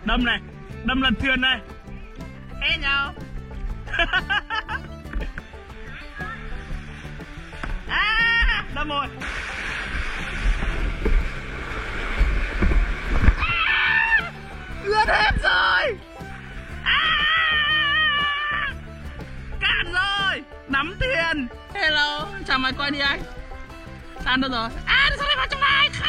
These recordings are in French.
Đâm này, đâm lần thuyền này. Ê nhau. À, đâm rồi. Ướt hết rồi. Cạn rồi. Nắm thuyền. Hello, chào mày, quay đi anh. San đâu rồi? À, sao lại vào trong này? Không.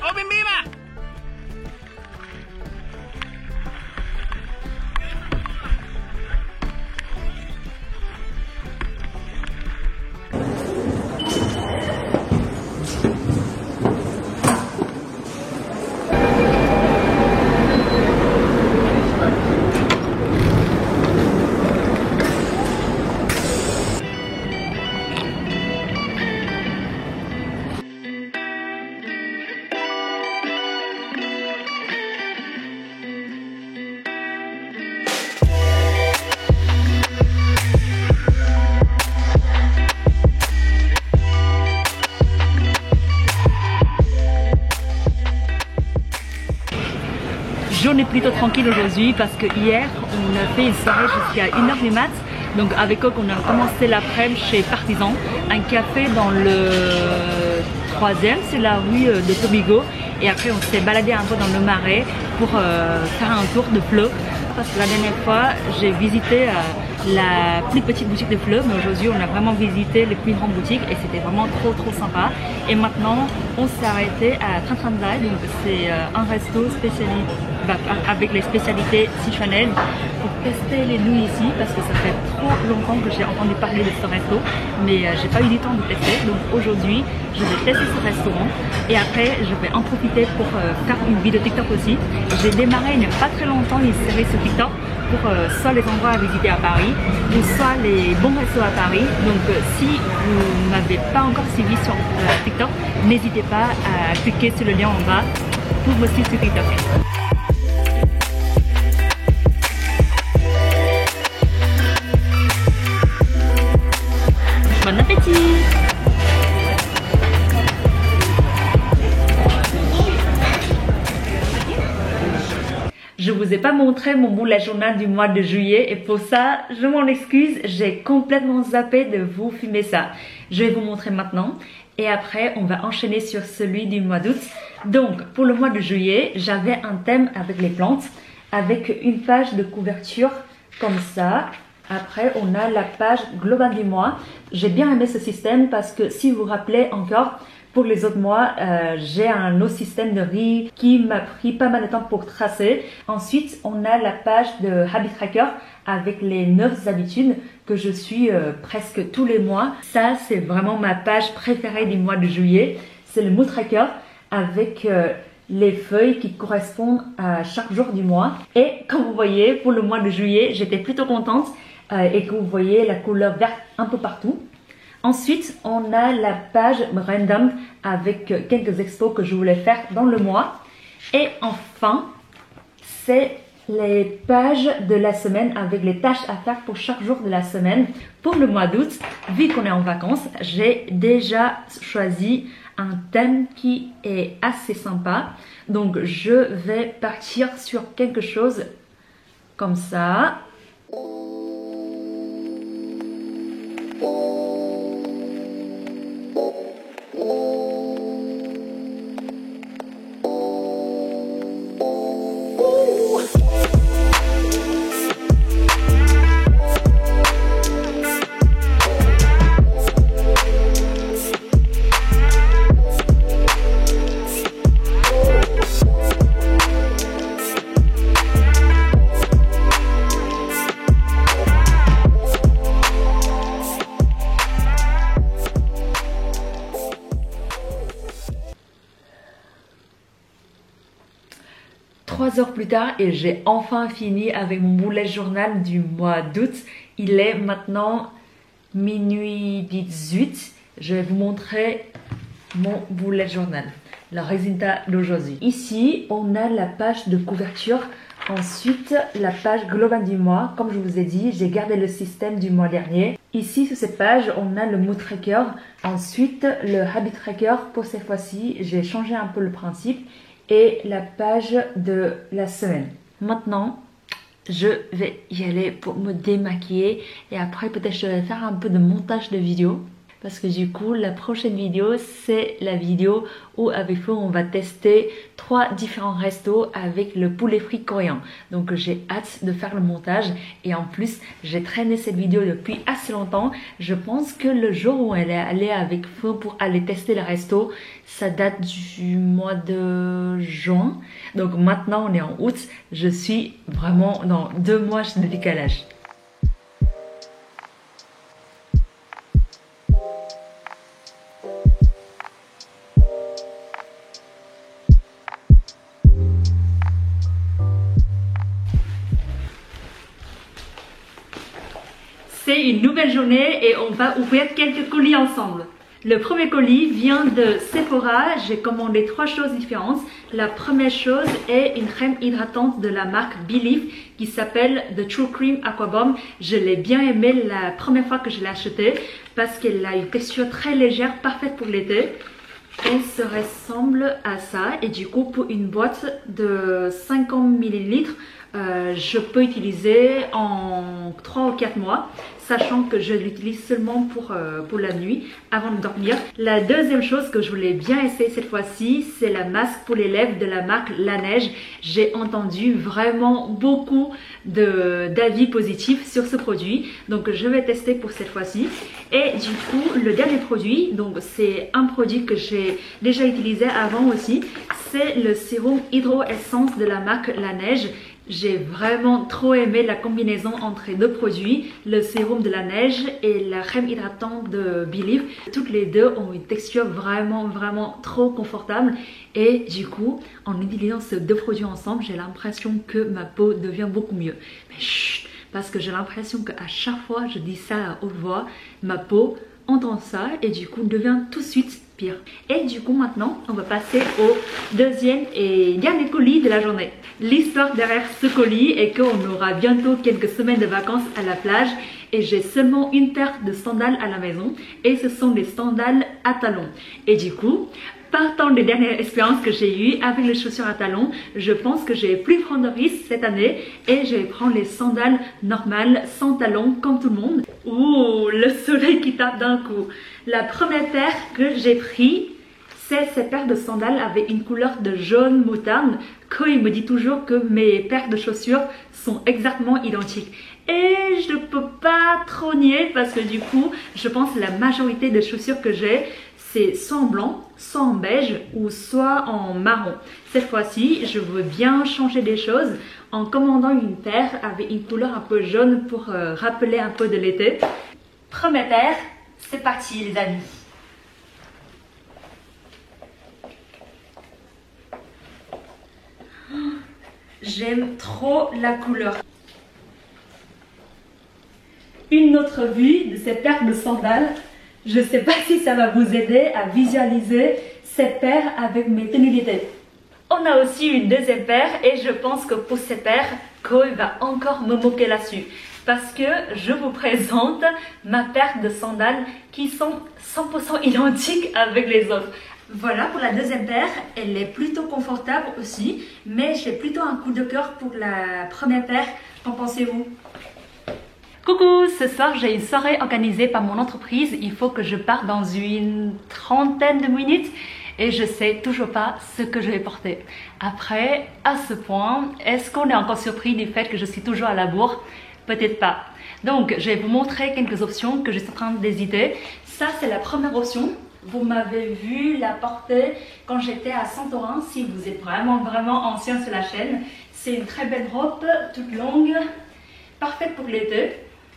Ô, bim bim à? Journée plutôt tranquille aujourd'hui parce que hier on a fait une soirée jusqu'à 1h du mat. Donc avec eux on a commencé l'après-midi chez Partisan, un café dans le 3e, c'est la rue de Tobigo. Et après on s'est baladé un peu dans le marais pour faire un tour de fleurs. Parce que la dernière fois j'ai visité la plus petite boutique de fleurs, mais aujourd'hui on a vraiment visité les plus grandes boutiques et c'était vraiment trop sympa. Et maintenant on s'est arrêté à Trantranzai, donc c'est un resto spécialisé avec les spécialités sichuanaises pour tester les nouilles ici parce que ça fait trop longtemps que j'ai entendu parler de ce resto, mais j'ai pas eu du temps de tester. Donc aujourd'hui je vais tester ce restaurant et après je vais en profiter pour faire une vidéo TikTok aussi. J'ai démarré il n'y a pas très longtemps une série sur TikTok pour soit les endroits à visiter à Paris ou soit les bons restos à Paris. Donc si vous m'avez pas encore suivi sur TikTok, n'hésitez pas à cliquer sur le lien en bas pour me suivre sur TikTok. Bon appétit! Je vous ai pas montré mon bullet journal du mois de juillet et pour ça, je m'en excuse, j'ai complètement zappé de vous filmer ça. Je vais vous montrer maintenant et après on va enchaîner sur celui du mois d'août. Donc pour le mois de juillet, j'avais un thème avec les plantes, avec une page de couverture comme ça. Après, on a la page globale du mois. J'ai bien aimé ce système parce que si vous vous rappelez encore, pour les autres mois, j'ai un autre système de riz qui m'a pris pas mal de temps pour tracer. Ensuite, on a la page de Habit Tracker avec les 9 habitudes que je suis presque tous les mois. Ça, c'est vraiment ma page préférée du mois de juillet. C'est le Mood Tracker avec les feuilles qui correspondent à chaque jour du mois. Et comme vous voyez, pour le mois de juillet, j'étais plutôt contente et que vous voyez la couleur verte un peu partout. Ensuite, on a la page random avec quelques expos que je voulais faire dans le mois. Et enfin, c'est les pages de la semaine avec les tâches à faire pour chaque jour de la semaine. Pour le mois d'août, vu qu'on est en vacances, j'ai déjà choisi un thème qui est assez sympa. Donc, je vais partir sur quelque chose comme ça. 3 heures plus tard et j'ai enfin fini avec mon bullet journal du mois d'août. Il est maintenant minuit 18. Je vais vous montrer mon bullet journal, le résultat d'aujourd'hui. Ici, on a la page de couverture. Ensuite, la page globale du mois. Comme je vous ai dit, j'ai gardé le système du mois dernier. Ici, sur cette page, on a le mood tracker. Ensuite, le habit tracker. Pour cette fois-ci, j'ai changé un peu le principe. Et la page de la semaine. Maintenant, je vais y aller pour me démaquiller. Et après, peut-être je vais faire un peu de montage de vidéo. Parce que du coup, la prochaine vidéo, c'est la vidéo où avec vous, on va tester 3 différents restos avec le poulet frit coréen. Donc, j'ai hâte de faire le montage. Et en plus, j'ai traîné cette vidéo depuis assez longtemps. Je pense que le jour où elle est allée avec vous pour aller tester le resto, ça date du mois de juin. Donc, maintenant, on est en août. Je suis vraiment dans 2 mois de décalage. C'est une nouvelle journée et on va ouvrir quelques colis ensemble. Le premier colis vient de Sephora. J'ai commandé 3 choses différentes. La première chose est une crème hydratante de la marque Believe qui s'appelle The True Cream Aqua Bomb. Je l'ai bien aimée la première fois que je l'ai achetée parce qu'elle a une texture très légère, parfaite pour l'été. Elle se ressemble à ça et du coup pour une boîte de 50 ml, je peux utiliser en 3 ou 4 mois, sachant que je l'utilise seulement pour la nuit avant de dormir. La deuxième chose que je voulais bien essayer cette fois-ci, c'est la masque pour les lèvres de la marque Laneige. J'ai entendu vraiment beaucoup d'avis positifs sur ce produit, donc je vais tester pour cette fois-ci. Et du coup, le dernier produit, donc c'est un produit que j'ai déjà utilisé avant aussi, c'est le sérum Hydro Essence de la marque Laneige. J'ai vraiment trop aimé la combinaison entre les 2 produits, le sérum de la neige et la crème hydratante de Believe. Toutes les deux ont une texture vraiment trop confortable et du coup, en utilisant ces 2 produits ensemble, j'ai l'impression que ma peau devient beaucoup mieux. Mais chut, parce que j'ai l'impression qu'à chaque fois je dis ça à haute voix, ma peau entend ça et du coup devient tout de suite pire. Et du coup maintenant on va passer au deuxième et dernier colis de la journée. L'histoire derrière ce colis est qu'on aura bientôt quelques semaines de vacances à la plage et j'ai seulement une paire de sandales à la maison et ce sont des sandales à talons. Et du coup, partant des dernières expériences que j'ai eues avec les chaussures à talons, je pense que je vais plus prendre de risques cette année et je vais prendre les sandales normales sans talons comme tout le monde. Ouh, le soleil qui tape d'un coup. La première paire que j'ai pris, c'est cette paire de sandales avec une couleur de jaune moutarde. Koi me dit toujours que mes paires de chaussures sont exactement identiques. Et je ne peux pas trop nier parce que du coup, je pense que la majorité des chaussures que j'ai, c'est soit en blanc, soit en beige ou soit en marron. Cette fois-ci, je veux bien changer des choses en commandant une paire avec une couleur un peu jaune pour rappeler un peu de l'été. Première paire, c'est parti les amis. J'aime trop la couleur. Une autre vue de cette paire de sandales. Je ne sais pas si ça va vous aider à visualiser cette paire avec mes tenues d'été. On a aussi une deuxième paire et je pense que pour cette paire, Koi va encore me moquer là-dessus. Parce que je vous présente ma paire de sandales qui sont 100% identiques avec les autres. Voilà pour la deuxième paire, elle est plutôt confortable aussi, mais j'ai plutôt un coup de cœur pour la première paire. Qu'en pensez-vous ? Coucou, ce soir j'ai une soirée organisée par mon entreprise. Il faut que je parte dans une 30aine de minutes et je sais toujours pas ce que je vais porter. Après, à ce point, est-ce qu'on est encore surpris du fait que je suis toujours à la bourre? Peut-être pas. Donc, je vais vous montrer quelques options que je suis en train d'hésiter. Ça, c'est la première option. Vous m'avez vu la porter quand j'étais à Santorin. Si vous êtes vraiment ancien sur la chaîne, c'est une très belle robe, toute longue, parfaite pour l'été.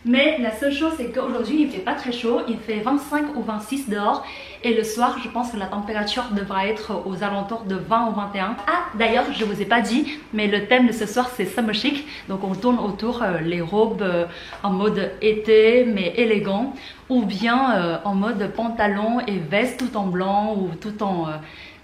Mais la seule chose c'est qu'aujourd'hui il fait pas très chaud, il fait 25 ou 26 dehors. Et le soir je pense que la température devra être aux alentours de 20 ou 21. Ah d'ailleurs je vous ai pas dit, mais le thème de ce soir c'est summer chic. Donc on tourne autour les robes en mode été mais élégant. Ou bien en mode pantalon et veste tout en blanc ou tout en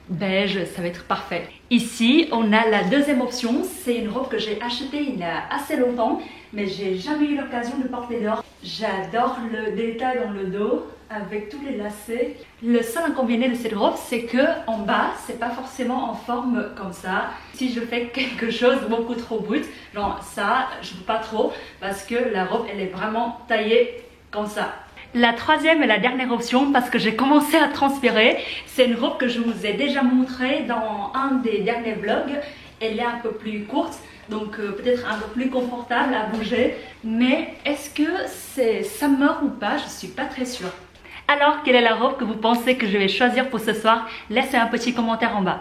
beige, ça va être parfait. Ici on a la deuxième option, c'est une robe que j'ai achetée il y a assez longtemps mais j'ai jamais eu l'occasion de porter dehors. J'adore le détail dans le dos avec tous les lacets. Le seul inconvénient de cette robe c'est que en bas c'est pas forcément en forme comme ça. Si je fais quelque chose beaucoup trop brut, genre ça je peux pas trop parce que la robe elle est vraiment taillée comme ça. La troisième et la dernière option, parce que j'ai commencé à transpirer, c'est une robe que je vous ai déjà montrée dans un des derniers vlogs. Elle est un peu plus courte, donc peut-être un peu plus confortable à bouger. Mais est-ce que c'est summer ou pas? Je suis pas très sûre. Alors, quelle est la robe que vous pensez que je vais choisir pour ce soir? Laissez un petit commentaire en bas.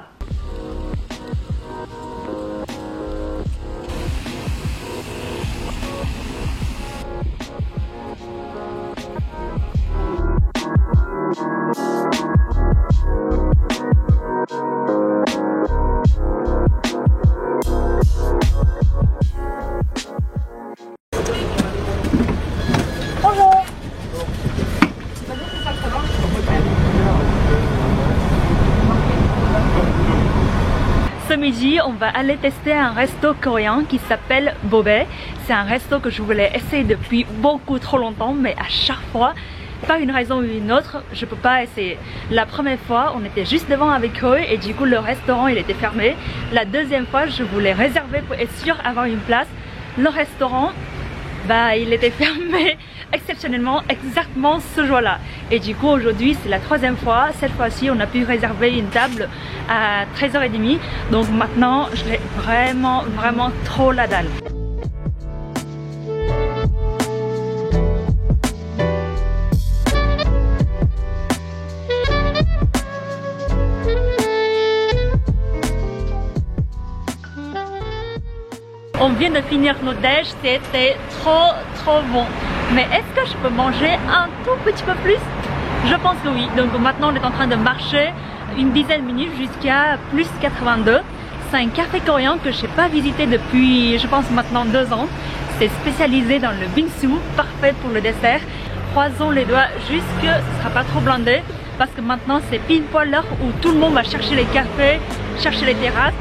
Ce midi, on va aller tester un resto coréen qui s'appelle Bobae. C'est un resto que je voulais essayer depuis beaucoup trop longtemps, mais à chaque fois, par une raison ou une autre, je peux pas essayer. La première fois, on était juste devant avec eux et du coup le restaurant il était fermé. La deuxième fois, je voulais réserver pour être sûr d'avoir une place. Le restaurant, il était fermé exceptionnellement exactement ce jour-là. Et du coup aujourd'hui c'est la troisième fois. Cette fois-ci on a pu réserver une table à 13h30. Donc maintenant j'ai vraiment trop la dalle. On vient de finir nos déj, c'était trop bon. Mais est-ce que je peux manger un tout petit peu plus? Je pense que oui. Donc maintenant on est en train de marcher une dizaine de minutes jusqu'à plus 82. C'est un café coréen que je n'ai pas visité depuis je pense maintenant 2 ans. C'est spécialisé dans le bingsu, parfait pour le dessert. Croisons les doigts juste que ce ne sera pas trop blindé parce que maintenant c'est pile poil l'heure où tout le monde va chercher les cafés, chercher les terrasses.